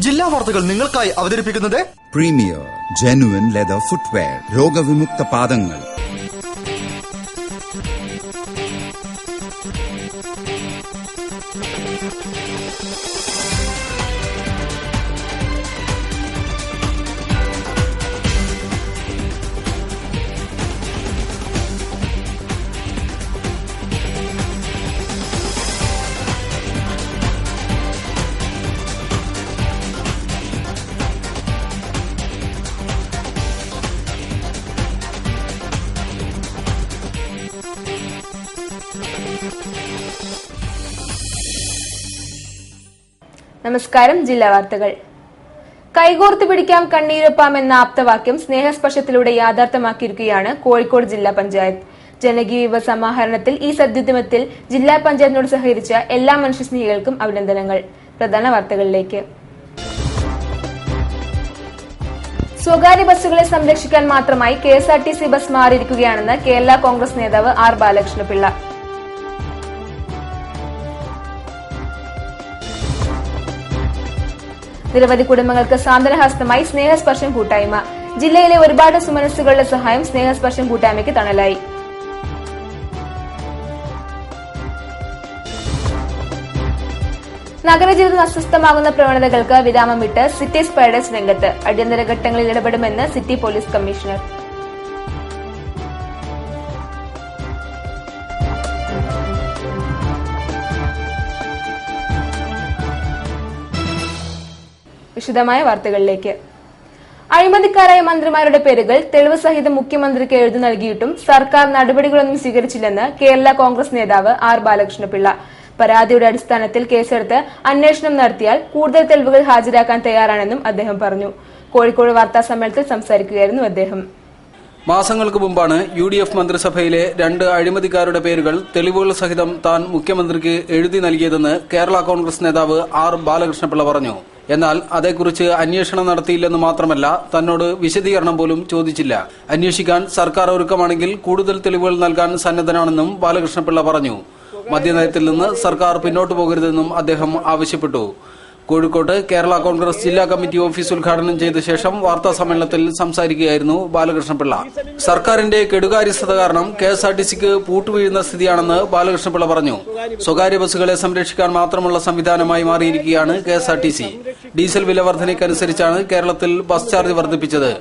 ജില്ലാ വാർത്തകൾ നിങ്ങൾക്കായി അവതരിപ്പിക്കുന്നത് പ്രീമിയർ ജെനുവിൻ ലെതർ ഫുട്വെയർ, രോഗവിമുക്ത പാദങ്ങൾ. നമസ്കാരം. ജില്ലാ വാർത്തകൾ. കൈകോർത്ത് പിടിക്കാം കണ്ണീരൊപ്പാം എന്ന ആപ്തവാക്യം സ്നേഹസ്പർശത്തിലൂടെ യാഥാർത്ഥ്യമാക്കിയിരിക്കുകയാണ് കോഴിക്കോട് ജില്ലാ പഞ്ചായത്ത്. ജനകീയ വിഭവ സമാഹരണത്തിൽ ഈ സദ്യുദ്യമത്തിൽ ജില്ലാ പഞ്ചായത്തിനോട് സഹകരിച്ച എല്ലാ മനുഷ്യസ്നേഹികൾക്കും അഭിനന്ദനങ്ങൾ. പ്രധാന വാർത്തകളിലേക്ക്. സ്വകാര്യ ബസ്സുകളെ സംരക്ഷിക്കാൻ മാത്രമായി KSRTC ബസ് മാറിയിരിക്കുകയാണെന്ന് കേരള കോൺഗ്രസ് നേതാവ് R. ബാലകൃഷ്ണപിള്ള. നിരവധി കുടുംബങ്ങൾക്ക് സാന്ത്വനഹസ്തമായി സ്നേഹസ്പർശം കൂട്ടായ്മ. ജില്ലയിലെ ഒരുപാട് സുമനസ്സുകളുടെ സഹായം സ്നേഹസ്പർശം കൂട്ടായ്മയ്ക്ക് തണലായി. നഗരജീവിതം അസ്വസ്ഥമാകുന്ന പ്രവണതകൾക്ക് വിരാമമിട്ട് സിറ്റി സ്പൈഡേഴ്സ് രംഗത്ത്. അടിയന്തര ഘട്ടങ്ങളിൽ ഇടപെടുമെന്ന് സിറ്റി പോലീസ് കമ്മീഷണർ. വിശദമായ വാർത്തകളിലേക്ക്. അഴിമതിക്കാരായ മന്ത്രിമാരുടെ പേരുകൾ തെളിവ് സഹിതം മുഖ്യമന്ത്രിക്ക് എഴുതി നൽകിയിട്ടും സർക്കാർ നടപടികളൊന്നും സ്വീകരിച്ചില്ലെന്ന് കേരള കോൺഗ്രസ് നേതാവ് R. ബാലകൃഷ്ണപിള്ള. പരാതിയുടെ അടിസ്ഥാനത്തിൽ കേസെടുത്ത് അന്വേഷണം നടത്തിയാൽ കൂടുതൽ തെളിവുകൾ ഹാജരാക്കാൻ തയ്യാറാണെന്നും അദ്ദേഹം പറഞ്ഞു. കോഴിക്കോട് വാർത്താ സമ്മേളനത്തിൽ സംസാരിക്കുകയായിരുന്നു അദ്ദേഹം. മാസങ്ങൾക്ക് മുമ്പാണ് UDF മന്ത്രിസഭയിലെ 2 അഴിമതിക്കാരുടെ പേരുകൾ തെളിവുകൾ സഹിതം താൻ മുഖ്യമന്ത്രിക്ക് എഴുതി നൽകിയതെന്ന് കേരള കോൺഗ്രസ് നേതാവ് R. ബാലകൃഷ്ണപിള്ള പറഞ്ഞു. എന്നാൽ അതേക്കുറിച്ച് അന്വേഷണം നടത്തിയില്ലെന്ന് മാത്രമല്ല, തന്നോട് വിശദീകരണം പോലും ചോദിച്ചില്ല. അന്വേഷിക്കാൻ സർക്കാർ ഒരുക്കമാണെങ്കിൽ കൂടുതൽ തെളിവുകൾ നൽകാൻ സന്നദ്ധനാണെന്നും ബാലകൃഷ്ണപിള്ള പറഞ്ഞു. മദ്യനയത്തിൽ നിന്ന് സർക്കാർ പിന്നോട്ടു പോകരുതെന്നും അദ്ദേഹം ആവശ്യപ്പെട്ടു. കോഴിക്കോട്ട് കേരള കോൺഗ്രസ് ജില്ലാ കമ്മിറ്റി ഓഫീസ് ഉദ്ഘാടനം ചെയ്ത ശേഷം വാർത്താ സമ്മേളനത്തിൽ സംസാരിക്കുകയായിരുന്നു ബാലകൃഷ്ണപിള്ള. സർക്കാരിന്റെ കെടുകാര്യസ്ഥത കാരണം KSRTCക്ക് പൂട്ടുവീഴുന്ന സ്ഥിതിയാണെന്ന് ബാലകൃഷ്ണപിള്ള പറഞ്ഞു. സ്വകാര്യ ബസ്സുകളെ സംരക്ഷിക്കാൻ മാത്രമുള്ള സംവിധാനമായി മാറിയിരിക്കുകയാണ് KSRTC. ഡീസൽ വില വർധനയ്ക്കനുസരിച്ചാണ് കേരളത്തിൽ ബസ് ചാർജ് വർദ്ധിപ്പിച്ചത്.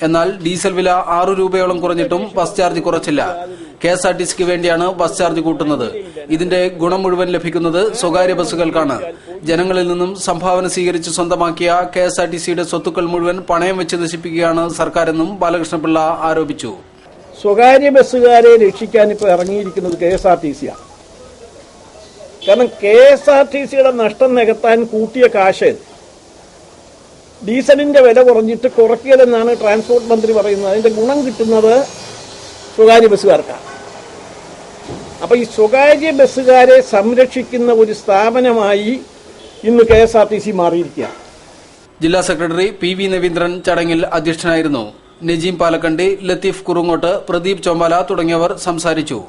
എന്നാൽ ഡീസൽ വില 6 രൂപയോളം കുറഞ്ഞിട്ടും ബസ് ചാർജ് കുറച്ചില്ല. KSRTCക്ക് വേണ്ടിയാണ് ബസ് ചാർജ് കൂട്ടുന്നത്. ഇതിന്റെ ഗുണം മുഴുവൻ ലഭിക്കുന്നത് സ്വകാര്യ ബസ്സുകൾക്കാണ്. ജനങ്ങളിൽ നിന്നും സംഭാവന സ്വീകരിച്ച് സ്വന്തമാക്കിയ KSRTCയുടെ സ്വത്തുക്കൾ മുഴുവൻ പണയം വെച്ച് നശിപ്പിക്കുകയാണ് സർക്കാരെന്നും ബാലകൃഷ്ണപിള്ള ആരോപിച്ചു. സ്വകാര്യ ബസ്സുകാരെ രക്ഷിക്കാൻ ഇപ്പോൾ ഇറങ്ങിയിരിക്കുന്നത് KSRTCയാണ്. കാരണം KSRTCയുടെ നഷ്ടം നികത്താൻ കൂട്ടിയ കാശ് ഡീസലിന്റെ വില കുറഞ്ഞിട്ട് കുറയ്ക്കിയതെന്നാണ് ട്രാൻസ്പോർട്ട് മന്ത്രി പറയുന്നത്. അതിന്റെ ഗുണം കിട്ടുന്നത് സ്വകാര്യ ബസ്സുകാർക്കാണ്. അപ്പൊ ഈ സ്വകാര്യ ബസ്സുകാരെ സംരക്ഷിക്കുന്ന ഒരു സ്ഥാപനമായി ഇന്ന് KSRTC മാറിയിരിക്കുകയാണ്. ജില്ലാ സെക്രട്ടറി PV നവീന്ദ്രൻ ചടങ്ങിൽ അധ്യക്ഷനായിരുന്നു. നജീം പാലക്കണ്ടി, ലത്തീഫ് കുറുങ്ങോട്ട്, പ്രദീപ് ചോമ്പാല തുടങ്ങിയവർ സംസാരിച്ചു.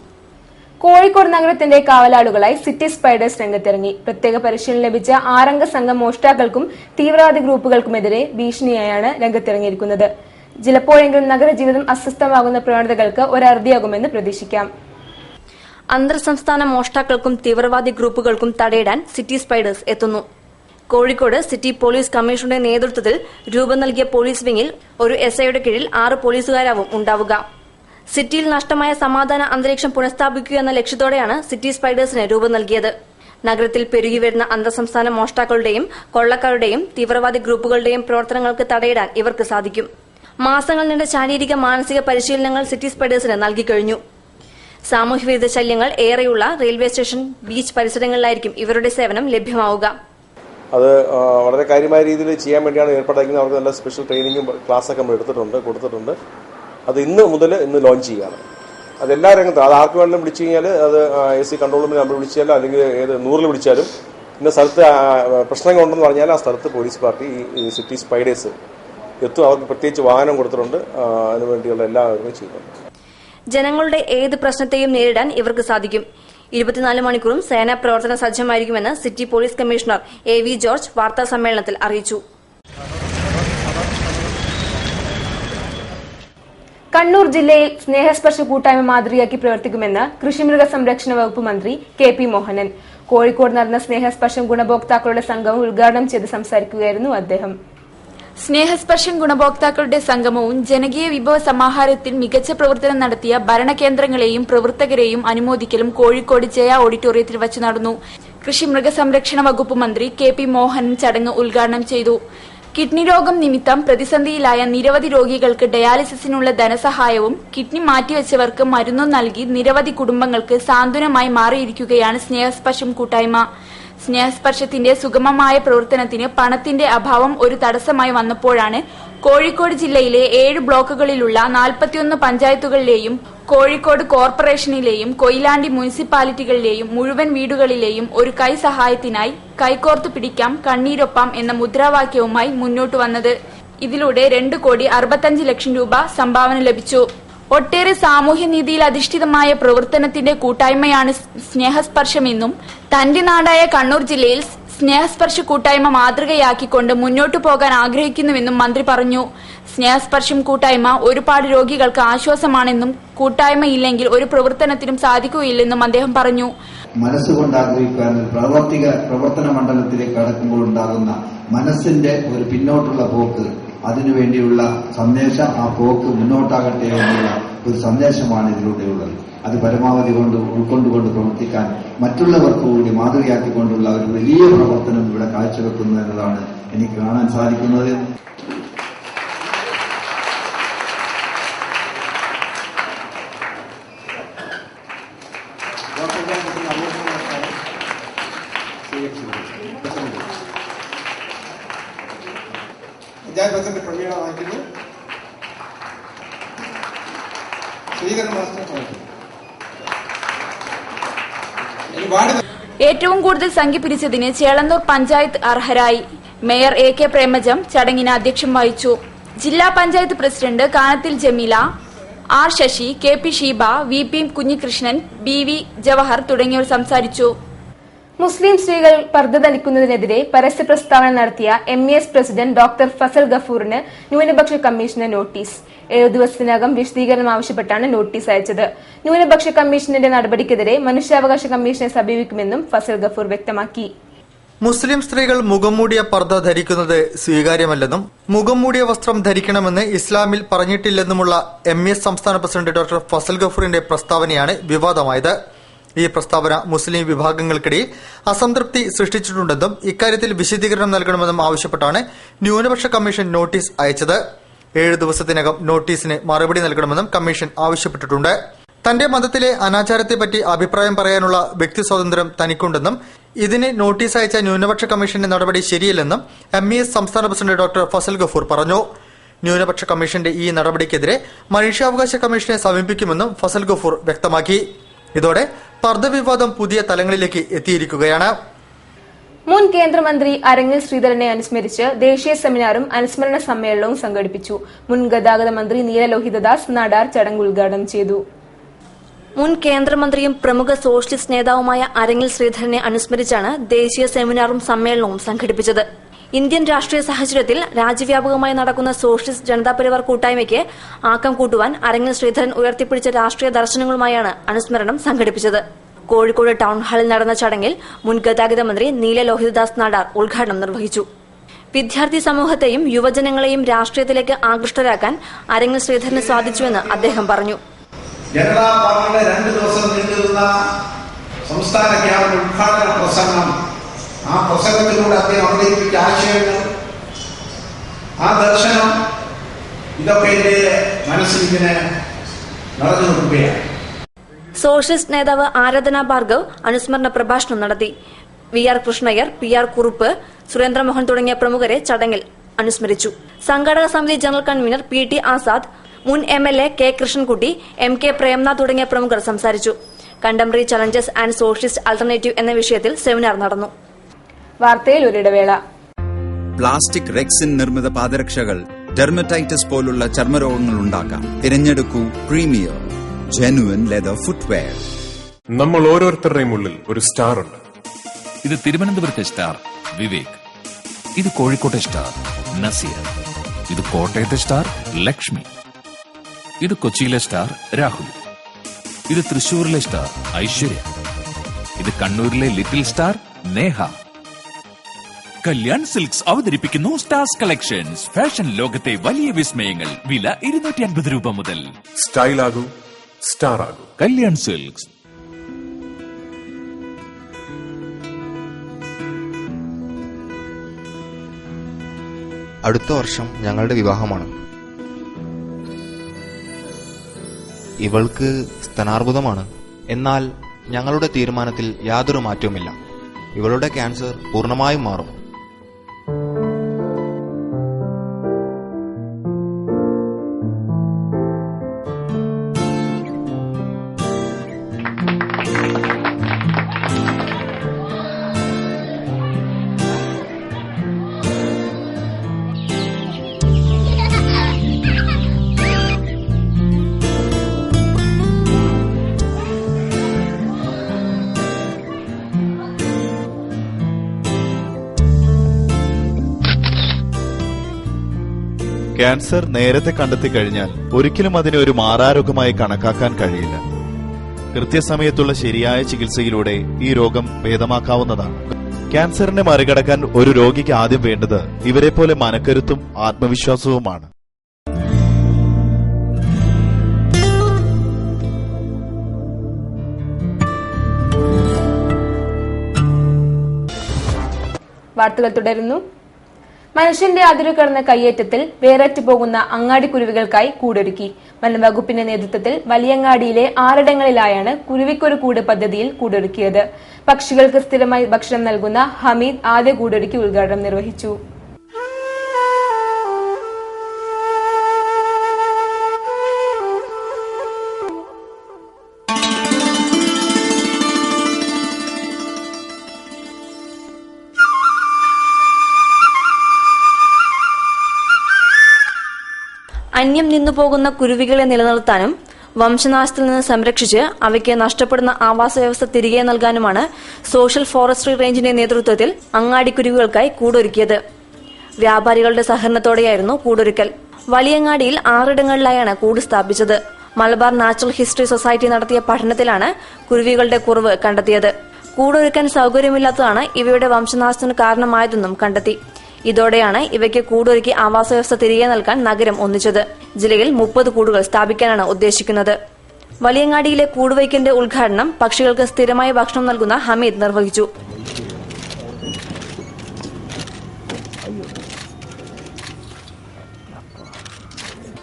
കോഴിക്കോട് നഗരത്തിന്റെ കാവലാളുകളായി സിറ്റി സ്പൈഡേഴ്സ് രംഗത്തിറങ്ങി. പ്രത്യേക പരിശീലനം ലഭിച്ച 6 അംഗ സംഘം മോഷ്ടാക്കൾക്കും തീവ്രവാദി ഗ്രൂപ്പുകൾക്കുമെതിരെ ഭീഷണിയായാണ് രംഗത്തിറങ്ങിയിരിക്കുന്നത്. ചിലപ്പോഴെങ്കിലും നഗരജീവിതം അസ്വസ്ഥമാകുന്ന പ്രവണതകൾക്ക് ഒരറുതിയാകുമെന്ന് പ്രതീക്ഷിക്കാം. അന്തർ സംസ്ഥാന മോഷ്ടാക്കൾക്കും തീവ്രവാദി ഗ്രൂപ്പുകൾക്കും തടയിടാൻ സിറ്റി സ്പൈഡേഴ്സ് എത്തുന്നു. കോഴിക്കോട് സിറ്റി പോലീസ് കമ്മീഷണറുടെ നേതൃത്വത്തിൽ രൂപം നൽകിയ പോലീസ് വിംഗിൽ ഒരു SIയുടെ കീഴിൽ 6 പോലീസുകാരാവും ഉണ്ടാവുക. സിറ്റിയിൽ നഷ്ടമായ സമാധാന അന്തരീക്ഷം പുനഃസ്ഥാപിക്കുക എന്ന ലക്ഷ്യത്തോടെയാണ് സിറ്റി സ്പൈഡേഴ്സിന് രൂപം നൽകിയത്. നഗരത്തിൽ പെരുകിവരുന്ന അന്തർസംസ്ഥാന മോഷ്ടാക്കളുടെയും കൊള്ളക്കാരുടെയും തീവ്രവാദി ഗ്രൂപ്പുകളുടെയും പ്രവർത്തനങ്ങൾക്ക് തടയിടാൻ ഇവർക്ക് സാധിക്കും. മാസങ്ങൾ നീണ്ട ശാരീരിക മാനസിക പരിശീലനങ്ങൾ സിറ്റി സ്പൈഡേഴ്സിന് നൽകിക്കഴിഞ്ഞു. സാമൂഹ്യവിരുദ്ധ ശല്യങ്ങൾ ഏറെയുള്ള റെയിൽവേ സ്റ്റേഷൻ, ബീച്ച് പരിസരങ്ങളിലായിരിക്കും ഇവരുടെ സേവനം ലഭ്യമാവുക. അത് വളരെ കാര്യമായ രീതിയിൽ ചെയ്യാൻ വേണ്ടിയാണ് ഏർപ്പാടാക്കുന്നത്. അവർക്ക് നല്ല സ്പെഷ്യൽ ട്രെയിനിങ്ങും ക്ലാസ്സൊക്കെ നമ്മൾ കൊടുത്തിട്ടുണ്ട്. അത് ഇന്ന് ലോഞ്ച് ചെയ്യുകയാണ്. അത് എല്ലാ രംഗത്തും, അത് ആർക്ക് വേണമെങ്കിലും വിളിച്ചു കഴിഞ്ഞാൽ, അത് AC കൺട്രോൾ റൂമിൽ നമ്മൾ വിളിച്ചാലും അല്ലെങ്കിൽ ഏത് 100-ൽ വിളിച്ചാലും, ഇന്ന സ്ഥലത്ത് പ്രശ്നങ്ങളുണ്ടെന്ന് പറഞ്ഞാൽ ആ സ്ഥലത്ത് പോലീസ് പാർട്ടി ഈ സിറ്റി സ്പൈഡേഴ്സ് എത്തും. അവർക്ക് പ്രത്യേകിച്ച് വാഹനം കൊടുത്തിട്ടുണ്ട്. അതിനുവേണ്ടിയുള്ള എല്ലാ കാര്യങ്ങളും ചെയ്യുന്നുണ്ട്. ജനങ്ങളുടെ ഏത് പ്രശ്നത്തെയും നേരിടാൻ ഇവർക്ക് സാധിക്കും. 24 മണിക്കൂറും സേനാ പ്രവർത്തന സജ്ജമായിരിക്കുമെന്ന് city police commissioner AV George വാർത്താ സമ്മേളനത്തിൽ അറിയിച്ചു. കണ്ണൂർ ജില്ലയിൽ സ്നേഹസ്പർശ കൂട്ടായ്മ മാതൃകയാക്കി പ്രവർത്തിക്കുമെന്ന് കൃഷിമൃഗ സംരക്ഷണ വകുപ്പ് മന്ത്രി KP മോഹനൻ. കോഴിക്കോട് നടന്ന സ്നേഹസ്പർശം ഗുണഭോക്താക്കളുടെ സംഗമം ഉദ്ഘാടനം ചെയ്ത് സംസാരിക്കുകയായിരുന്നു അദ്ദേഹം. സ്നേഹസ്പർശം ഗുണഭോക്താക്കളുടെ സംഗമവും ജനകീയ വിഭവ സമാഹാരത്തിൽ മികച്ച പ്രവർത്തനം നടത്തിയ ഭരണകേന്ദ്രങ്ങളെയും പ്രവർത്തകരെയും അനുമോദിക്കലും കോഴിക്കോട് ജയ ഓഡിറ്റോറിയത്തിൽ വച്ച് നടന്നു. കൃഷി മൃഗസംരക്ഷണ വകുപ്പ് മന്ത്രി KP മോഹനൻ ചടങ്ങ് ഉദ്ഘാടനം ചെയ്തു. കിഡ്നി രോഗം നിമിത്തം പ്രതിസന്ധിയിലായ നിരവധി രോഗികൾക്ക് ഡയാലിസിസിനുള്ള ധനസഹായവും കിഡ്നി മാറ്റിവെച്ചവർക്ക് മരുന്നും നൽകി നിരവധി കുടുംബങ്ങൾക്ക് സാന്ത്വനമായി മാറിയിരിക്കുകയാണ് സ്നേഹസ്പർശം കൂട്ടായ്മ. സ്നേഹസ്പർശത്തിന്റെ സുഗമമായ പ്രവർത്തനത്തിന് പണത്തിന്റെ അഭാവം ഒരു തടസ്സമായി വന്നപ്പോഴാണ് കോഴിക്കോട് ജില്ലയിലെ 7 ബ്ലോക്കുകളിലുള്ള 41 പഞ്ചായത്തുകളിലെയും കോഴിക്കോട് കോർപ്പറേഷനിലെയും കൊയിലാണ്ടി മുനിസിപ്പാലിറ്റികളിലെയും മുഴുവൻ വീടുകളിലെയും ഒരു കൈ സഹായത്തിനായി കൈകോർത്തു പിടിക്കാം കണ്ണീരൊപ്പാം എന്ന മുദ്രാവാക്യവുമായി മുന്നോട്ടു വന്നത്. ഇതിലൂടെ 2,65 ലക്ഷം രൂപ സംഭാവന ലഭിച്ചു. ഒട്ടേറെ സാമൂഹ്യനീതിയിൽ അധിഷ്ഠിതമായ പ്രവർത്തനത്തിന്റെ കൂട്ടായ്മയാണ് സ്നേഹസ്പർശമെന്നും തന്റെ നാടായ കണ്ണൂർ ജില്ലയിൽ സ്നേഹസ്പർശ കൂട്ടായ്മ മാതൃകയാക്കിക്കൊണ്ട് മുന്നോട്ടു പോകാൻ ആഗ്രഹിക്കുന്നുവെന്നും മന്ത്രി പറഞ്ഞു. സ്നേഹസ്പർശം കൂട്ടായ്മ ഒരുപാട് രോഗികൾക്ക് ആശ്വാസമാണെന്നും കൂട്ടായ്മയില്ലെങ്കിൽ ഒരു പ്രവർത്തനത്തിനും സാധിക്കുകയില്ലെന്നും അദ്ദേഹം പറഞ്ഞു. മനസ്സുകൊണ്ട് ആഗ്രഹിക്കാൻ പ്രവർത്തന മണ്ഡലത്തിലേക്ക് കടക്കുമ്പോൾ ഉണ്ടാകുന്ന മനസ്സിന്റെ ഒരു പിന്നോട്ടുള്ള പോക്ക്, അതിനുവേണ്ടിയുള്ള സന്ദേശം, ആ പോക്ക് മുന്നോട്ടാകട്ടെ എന്നുള്ള ഒരു സന്ദേശമാണ് ഇതിലൂടെയുള്ളത്. അത് പരമാവധി ഉൾക്കൊണ്ടുകൊണ്ട് പ്രവർത്തിക്കാൻ മറ്റുള്ളവർക്ക് കൂടി മാതൃകയാക്കിക്കൊണ്ടുള്ള ഒരു വലിയ പ്രവർത്തനം ഇവിടെ കാഴ്ചവെക്കുന്നു എന്നതാണ് എനിക്ക് കാണാൻ സാധിക്കുന്നത്. പഞ്ചായത്ത് പ്രവീണ വായിക്കുന്നു. ഏറ്റവും കൂടുതൽ സംഖ്യ പിരിച്ചതിന് ചേളന്നൂർ പഞ്ചായത്ത് അർഹരായി. മേയർ AK പ്രേമജം ചടങ്ങിന് അധ്യക്ഷം വഹിച്ചു. ജില്ലാ panchayat president Kanathil Jameela, R Sasi, KP Sheeba, VP Kunhikrishnan, BV Jawahar തുടങ്ങിയവർ സംസാരിച്ചു. മുസ്ലിം സ്ത്രീകൾ പർദ്ദ ധരിക്കുന്നതിനെതിരെ പരസ്യ പ്രസ്താവന നടത്തിയ MES പ്രസിഡന്റ് ഡോക്ടർ ഫസൽ ഗഫൂറിന് ന്യൂനപക്ഷ കമ്മീഷന് നോട്ടീസ്. 7 ദിവസത്തിനകം വിശദീകരണം ആവശ്യപ്പെട്ടാണ് നോട്ടീസ് അയച്ചത്. ന്യൂനപക്ഷ കമ്മീഷന്റെ നടപടിക്കെതിരെ മനുഷ്യാവകാശ കമ്മീഷനെ സമീപിക്കുമെന്നും ഫസൽ ഗഫൂർ വ്യക്തമാക്കി. മുസ്ലിം സ്ത്രീകൾ മുഖം മൂടിയ പർദ്ദ ധരിക്കുന്നത് സ്വീകാര്യമല്ലെന്നും മുഖം മൂടിയ വസ്ത്രം ധരിക്കണമെന്ന് ഇസ്ലാമിൽ പറഞ്ഞിട്ടില്ലെന്നുമുള്ള MES സംസ്ഥാന പ്രസിഡന്റ് ഡോക്ടർ ഫസൽ ഗഫൂറിന്റെ പ്രസ്താവനയാണ് വിവാദമായത്. ഈ പ്രസ്താവന മുസ്ലിം വിഭാഗങ്ങൾക്കിടയിൽ അസംതൃപ്തി സൃഷ്ടിച്ചിട്ടുണ്ടെന്നും ഇക്കാര്യത്തിൽ വിശദീകരണം നൽകണമെന്നും ആവശ്യപ്പെട്ടാണ് ന്യൂനപക്ഷ കമ്മീഷൻ നോട്ടീസ് അയച്ചത്. 7 ദിവസത്തിനകം നോട്ടീസിന് മറുപടി നൽകണമെന്നും കമ്മീഷൻ ആവശ്യപ്പെട്ടിട്ടുണ്ട്. തന്റെ മതത്തിലെ അനാചാരത്തെപ്പറ്റി അഭിപ്രായം പറയാനുള്ള വ്യക്തി സ്വാതന്ത്ര്യം തനിക്കുണ്ടെന്നും ഇതിന് നോട്ടീസ് അയച്ച ന്യൂനപക്ഷ കമ്മീഷന്റെ നടപടി ശരിയല്ലെന്നും MES സംസ്ഥാന പ്രസിഡന്റ് ഡോക്ടർ ഫസൽ ഗഫൂർ പറഞ്ഞു. ന്യൂനപക്ഷ കമ്മീഷന്റെ ഈ നടപടിക്കെതിരെ മനുഷ്യാവകാശ കമ്മീഷനെ സമീപിക്കുമെന്നും ഫസൽ ഗഫൂർ വ്യക്തമാക്കി. ഇതോടെ പർദ്ദ വിവാദം പുതിയ തലങ്ങളിലേക്ക് എത്തിയിരിക്കുകയാണ്. മുൻ കേന്ദ്രമന്ത്രി അരങ്ങിൽ ശ്രീധരനെ അനുസ്മരിച്ച് ദേശീയ സെമിനാറും അനുസ്മരണ സമ്മേളനവും സംഘടിപ്പിച്ചു. മുൻ ഗതാഗത മന്ത്രി നീല ലോഹിതദാസ് നാടാർ ചടങ്ങ് ഉദ്ഘാടനം ചെയ്തു. മുൻ കേന്ദ്രമന്ത്രിയും പ്രമുഖ സോഷ്യലിസ്റ്റ് നേതാവുമായ അരങ്ങിൽ ശ്രീധരനെ അനുസ്മരിച്ചാണ് ദേശീയ സെമിനാറും സമ്മേളനവും സംഘടിപ്പിച്ചത്. ഇന്ത്യൻ രാഷ്ട്രീയ സാഹചര്യത്തിൽ രാജ്യവ്യാപകമായി നടക്കുന്ന സോഷ്യലിസ്റ്റ് ജനതാ പരിവാർ കൂട്ടായ്മയ്ക്ക് ആക്കം കൂട്ടുവാൻ അരങ്ങിൽ ശ്രീധരൻ ഉയർത്തിപ്പിടിച്ച രാഷ്ട്രീയ ദർശനങ്ങളുമായാണ് അനുസ്മരണം സംഘടിപ്പിച്ചത്. കോഴിക്കോട് ടൌൺ ഹാളിൽ നടന്ന ചടങ്ങിൽ മുൻ ഗതാഗത മന്ത്രി നീല ലോഹിതദാസ് നാടാർ ഉദ്ഘാടനം നിർവഹിച്ചു. വിദ്യാർത്ഥി സമൂഹത്തെയും യുവജനങ്ങളെയും രാഷ്ട്രീയത്തിലേക്ക് ആകൃഷ്ടരാക്കാൻ അരങ്ങിൽ ശ്രീധരന് സാധിച്ചുവെന്ന് അദ്ദേഹം പറഞ്ഞു. ജനതാ പാർട്ടിയുടെ 2 ദിവസം നീണ്ടുനിന്ന സംസ്ഥാന ക്യാമ്പ് ഉദ്ഘാടന പ്രസംഗം, ആ പ്രസംഗത്തിലൂടെ അദ്ദേഹം അവതരിപ്പിച്ച ആശയങ്ങൾ, ആ ദർശനം, ഇതൊക്കെ എന്റെ മനസ്സിൽ ഇങ്ങനെ നിറഞ്ഞു നിൽക്കുകയാണ്. സോഷ്യലിസ്റ്റ് നേതാവ് ആരാധന ഭാർഗവ് അനുസ്മരണ പ്രഭാഷണം നടത്തി. VR കൃഷ്ണയ്യർ, PR കുറുപ്പ്, സുരേന്ദ്രമോഹൻ തുടങ്ങിയ പ്രമുഖരെ ചടങ്ങിൽ അനുസ്മരിച്ചു. സംഘാടക സമിതി ജനറൽ കൺവീനർ PT ആസാദ്, മുൻ MLA K Krishnankutty, MK Premnath തുടങ്ങിയ പ്രമുഖർ സംസാരിച്ചു. Contemporary challenges and socialist alternative എന്ന വിഷയത്തിൽ സെമിനാർ നടന്നു. വാർത്തയിൽ ഒരിടവേള. പ്ലാസ്റ്റിക് റെക്സിൻ നിർമ്മിത പാദരക്ഷകൾ ഡെർമറ്റൈറ്റിസ് പോലുള്ള ചർമ്മരോഗങ്ങൾ ഉണ്ടാക്കാം. തിരഞ്ഞെടുക്കൂ പ്രീമിയർ ജെനുവൻ ലെതർ ഫുട്വെയർ. നമ്മൾ ഓരോരുത്തരുടെയും ഉള്ളിൽ ഒരു സ്റ്റാർ ഉണ്ട്. ഇത് തിരുവനന്തപുരത്തെ സ്റ്റാർ വിവേക്, ഇത് കോഴിക്കോട്ടെ സ്റ്റാർ നസീർ, ഇത് കോട്ടയത്തെ സ്റ്റാർ ലക്ഷ്മി, ഇത് കൊച്ചിയിലെ സ്റ്റാർ രാഹുൽ. ഇത് തൃശൂരിലെ സ്റ്റാർ ഐശ്വര്യ. ഇത് കണ്ണൂരിലെ little star Neha. Kalyan silks അവതരിപ്പിക്കുന്നു സ്റ്റാർസ് കളക്ഷൻസ്. ഫാഷൻ ലോകത്തെ വലിയ വിസ്മയങ്ങൾ. വില 250 രൂപ മുതൽ. സ്റ്റൈൽ ആകൂ, സ്റ്റാർ ആകൂ. കല്യാൺ സിൽക്സ്. അടുത്ത വർഷം ഞങ്ങളുടെ വിവാഹമാണ്. ഇവൾക്ക് സ്തനാർബുദമാണ്. എന്നാൽ ഞങ്ങളുടെ തീരുമാനത്തിൽ യാതൊരു മാറ്റവുമില്ല. ഇവളുടെ ക്യാൻസർ പൂർണ്ണമായും മാറും. ക്യാൻസർ നേരത്തെ കണ്ടെത്തി കഴിഞ്ഞാൽ ഒരിക്കലും അതിനെ ഒരു മാറാരോഗമായി കണക്കാക്കാൻ കഴിയില്ല. കൃത്യസമയത്തുള്ള ശരിയായ ചികിത്സയിലൂടെ ഈ രോഗം ഭേദമാക്കാവുന്നതാണ്. ക്യാൻസറിനെ മറികടക്കാൻ ഒരു രോഗിക്ക് ആദ്യം വേണ്ടത് ഇവരെ പോലെ മനക്കരുത്തും ആത്മവിശ്വാസവുമാണ്. വാർത്തകൾ തുടരുന്നു. മനുഷ്യന്റെ അതിരു കടന്ന കയ്യേറ്റത്തിൽ വേററ്റ് പോകുന്ന അങ്ങാടിക്കുരുവികൾക്കായി കൂടൊരുക്കി. വനംവകുപ്പിന്റെ നേതൃത്വത്തിൽ വലിയങ്ങാടിയിലെ 6ഇടങ്ങളിലായാണ് കുരുവിക്കൊരു കൂട് പദ്ധതിയിൽ കൂടൊരുക്കിയത്. പക്ഷികൾക്ക് സ്ഥിരമായി ഭക്ഷണം നൽകുന്ന ഹമീദ് ആദ്യ കൂടൊരുക്കി ഉദ്ഘാടനം നിർവഹിച്ചു. അന്യം നിന്നുപോകുന്ന കുരുവികളെ നിലനിർത്താനും വംശനാശത്തിൽ നിന്ന് സംരക്ഷിച്ച് അവയ്ക്ക് നഷ്ടപ്പെടുന്ന ആവാസ വ്യവസ്ഥ തിരികെ നൽകാനുമാണ് സോഷ്യൽ ഫോറസ്ട്രി റേഞ്ചിന്റെ നേതൃത്വത്തിൽ അങ്ങാടിക്കുരുവികൾക്കായി കൂടൊരുക്കിയത്. വ്യാപാരികളുടെ സഹകരണത്തോടെയായിരുന്നു കൂടൊരുക്കൽ. വലിയങ്ങാടിയിൽ 6ഇടങ്ങളിലായാണ് കൂട് സ്ഥാപിച്ചത്. മലബാർ നാച്ചുറൽ ഹിസ്റ്ററി സൊസൈറ്റി നടത്തിയ പഠനത്തിലാണ് കുരുവികളുടെ കുറവ് കണ്ടെത്തിയത്. കൂടൊരുക്കാൻ സൌകര്യമില്ലാത്തതാണ് ഇവയുടെ വംശനാശത്തിന് കാരണമായതെന്നും കണ്ടെത്തി. ഇതോടെയാണ് ഇവയ്ക്ക് കൂടൊരുക്കി ആവാസ വ്യവസ്ഥ തിരികെ നൽകാൻ നഗരം ഒന്നിച്ചത്. ജില്ലയിൽ 30 കൂടുകൾ സ്ഥാപിക്കാനാണ് ഉദ്ദേശിക്കുന്നത്. വലിയങ്ങാടിയിലെ കൂടുവയ്ക്കലിന്റെ ഉദ്ഘാടനം പക്ഷികൾക്ക് സ്ഥിരമായ ഭക്ഷണം നൽകുന്ന ഹമീദ് നിർവഹിച്ചു.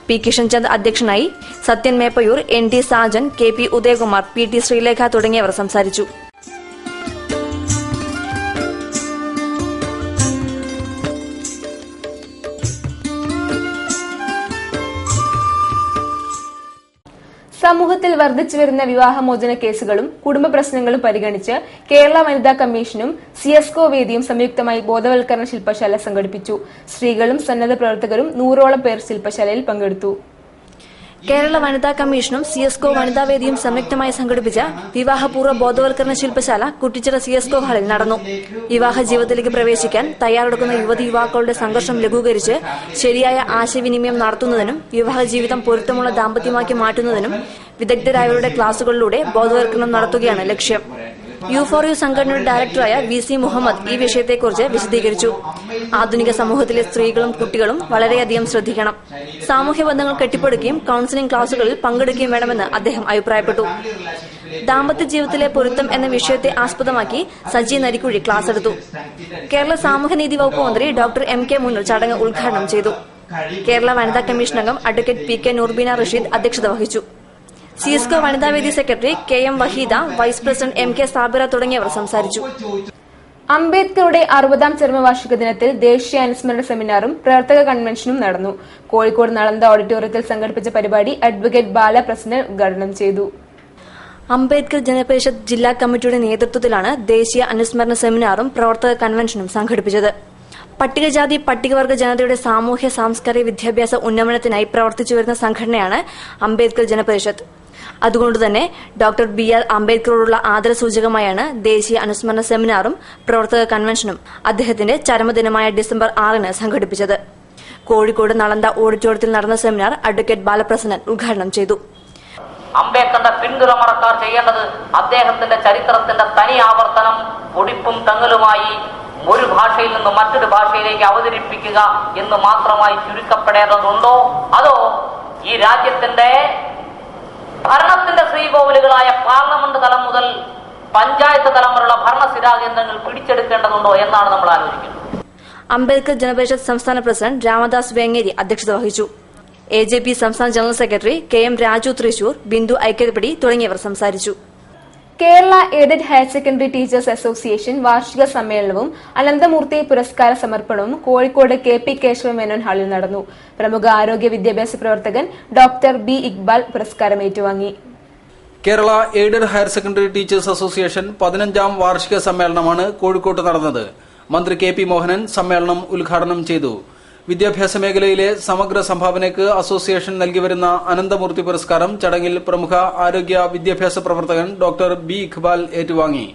പി കിഷൻചന്ദ് അധ്യക്ഷനായി. Sathyan Meppayur, ND Sajan, KP Udayakumar, PT Sreelekha തുടങ്ങിയവർ സംസാരിച്ചു. സമൂഹത്തിൽ വർദ്ധിച്ചുവരുന്ന വിവാഹമോചന കേസുകളും കുടുംബ പ്രശ്നങ്ങളും പരിഗണിച്ച് കേരള വനിതാ കമ്മീഷനും സിയസ്കോ വേദിയും സംയുക്തമായി ബോധവൽക്കരണ ശില്പശാല സംഘടിപ്പിച്ചു. സ്ത്രീകളും സന്നദ്ധ പ്രവർത്തകരും 100ഓളം പേർ ശില്പശാലയിൽ പങ്കെടുത്തു. കേരള വനിതാ കമ്മീഷനും സിയസ്കോ വനിതാവേദിയും സംയുക്തമായി സംഘടിപ്പിച്ച വിവാഹപൂർവ്വ ബോധവൽക്കരണ ശില്പശാല കുറ്റിച്ചിറ സിയസ്കോ ഹാളിൽ നടന്നു. വിവാഹ ജീവിതത്തിലേക്ക് പ്രവേശിക്കാൻ തയ്യാറെടുക്കുന്ന യുവതി യുവാക്കളുടെ സംഘർഷം ലഘൂകരിച്ച് ശരിയായ ആശയവിനിമയം നടത്തുന്നതിനും വിവാഹ ജീവിതം പൊരുത്തമുള്ള ദാമ്പത്യമാക്കി മാറ്റുന്നതിനും വിദഗ്ധരായവരുടെ ക്ലാസുകളിലൂടെ ബോധവൽക്കരണം നടത്തുകയാണ് ലക്ഷ്യം. U4U സംഘടനയുടെ ഡയറക്ടറായ VC മുഹമ്മദ് ഈ വിഷയത്തെക്കുറിച്ച് വിശദീകരിച്ചു. ആധുനിക സമൂഹത്തിലെ സ്ത്രീകളും കുട്ടികളും വളരെയധികം ശ്രദ്ധിക്കണം. സാമൂഹ്യ ബന്ധങ്ങൾ കെട്ടിപ്പടുക്കുകയും കൌൺസിലിംഗ് ക്ലാസുകളിൽ പങ്കെടുക്കുകയും വേണമെന്ന് അദ്ദേഹം അഭിപ്രായപ്പെട്ടു. ദാമ്പത്യ ജീവിതത്തിലെ പൊരുത്തം എന്ന വിഷയത്തെ ആസ്പദമാക്കി സജി നരിക്കുഴി ക്ലാസ് എടുത്തു. കേരള സാമൂഹ്യനീതി വകുപ്പ് മന്ത്രി ഡോക്ടർ MK മുന്നൂർ ചടങ്ങ് ഉദ്ഘാടനം ചെയ്തു. കേരള വനിതാ കമ്മീഷൻ അംഗം അഡ്വക്കേറ്റ് PK നൂർബീന റഷീദ് അധ്യക്ഷത വഹിച്ചു. സിയസ്കോ വനിതാവേദി secretary KM Waheeda, vice president MK Sabira തുടങ്ങിയവർ സംസാരിച്ചു. അംബേദ്കറുടെ 60ാം ചരമവാർഷിക ദിനത്തിൽ ദേശീയ അനുസ്മരണ സെമിനാറും പ്രവർത്തക കൺവെൻഷനും നടന്നു. കോഴിക്കോട് നളന്ദ ഓഡിറ്റോറിയത്തിൽ സംഘടിപ്പിച്ച പരിപാടി അഡ്വക്കേറ്റ് ബാല പ്രസിഡന്റ് ഉദ്ഘാടനം ചെയ്തു. അംബേദ്കർ ജനപരിഷത്ത് ജില്ലാ കമ്മിറ്റിയുടെ നേതൃത്വത്തിലാണ് ദേശീയ അനുസ്മരണ സെമിനാറും പ്രവർത്തക കൺവെൻഷനും സംഘടിപ്പിച്ചത്. പട്ടികജാതി പട്ടികവർഗ ജനതയുടെ സാമൂഹ്യ സാംസ്കാരിക വിദ്യാഭ്യാസ ഉന്നമനത്തിനായി പ്രവർത്തിച്ചുവരുന്ന സംഘടനയാണ് അംബേദ്കർ ജനപരിഷത്ത്. അതുകൊണ്ടുതന്നെ ഡോക്ടർ BR അംബേദ്കറോടുള്ള ആദരസൂചകമായാണ് ദേശീയ അനുസ്മരണ സെമിനാറും പ്രവർത്തക കൺവെൻഷനും അദ്ദേഹത്തിന്റെ ചരമദിനമായ ഡിസംബർ 6 സംഘടിപ്പിച്ചത്. കോഴിക്കോട് നളന്ദ ഓഡിറ്റോറിയത്തിൽ നടന്ന സെമിനാർ അഡ്വക്കേറ്റ് ബാലപ്രസന്നൻ ഉദ്ഘാടനം ചെയ്തു. അംബേദ്കറുടെ പിന്തുണക്കാർ ചെയ്യേണ്ടത് അദ്ദേഹത്തിന്റെ ചരിത്രത്തിന്റെ തനി ആവർത്തനം ഒടിപ്പും തങ്ങലുമായി ഒരു ഭാഷയിൽ നിന്ന് മറ്റൊരു ഭാഷയിലേക്ക് അവതരിപ്പിക്കുക എന്ന് മാത്രമായി ചുരുക്കപ്പെടേണ്ടതുണ്ടോ, അതോ ഈ രാജ്യത്തിന്റെ ഭരണത്തിന്റെ ശ്രീകോവിലുകളായ പാർലമെന്റ് തലം മുതൽ പഞ്ചായത്ത് തലം വരെയുള്ള ഭരണസ്ഥിരാകേന്ദ്രങ്ങൾ പിടിച്ചെടുക്കേണ്ടതുണ്ടോ എന്നാണ് നമ്മൾ ആലോചിക്കുന്നത്. അംബേദ്കർ ജനപരിഷത്ത് സംസ്ഥാന പ്രസിഡന്റ് രാമദാസ് വേങ്ങേരി അധ്യക്ഷത വഹിച്ചു. AJP സംസ്ഥാന general secretary KM Raju Thrissur, Bindu ഐക്യപ്പെടി തുടങ്ങിയവർ സംസാരിച്ചു. Kerala aided higher secondary teachers association വാർഷിക സമ്മേളനവും അനന്തമൂർത്തി പുരസ്കാര സമർപ്പണവും കോഴിക്കോട് KP കേശവ മേനോൻ ഹാളിൽ നടന്നു. പ്രമുഖ ആരോഗ്യ വിദ്യാഭ്യാസ പ്രവർത്തകൻ ഡോക്ടർ B ഇക്ബാൽ പുരസ്കാരം ഏറ്റുവാങ്ങി. Kerala aided higher secondary teachers association 15ാം വാർഷിക സമ്മേളനമാണ് കോഴിക്കോട്ട് നടന്നത്. മന്ത്രി KP മോഹനൻ സമ്മേളനം ഉദ്ഘാടനം ചെയ്തു. വിദ്യാഭ്യാസ മേഖലയിലെ സമഗ്ര സംഭാവനയ്ക്ക് അസോസിയേഷൻ നൽകിവരുന്ന അനന്തമൂർത്തി പുരസ്കാരം ചടങ്ങിൽ പ്രമുഖ ആരോഗ്യ വിദ്യാഭ്യാസ പ്രവർത്തകൻ ഡോക്ടർ B ഇഖ്ബാൽ ഏറ്റുവാങ്ങി.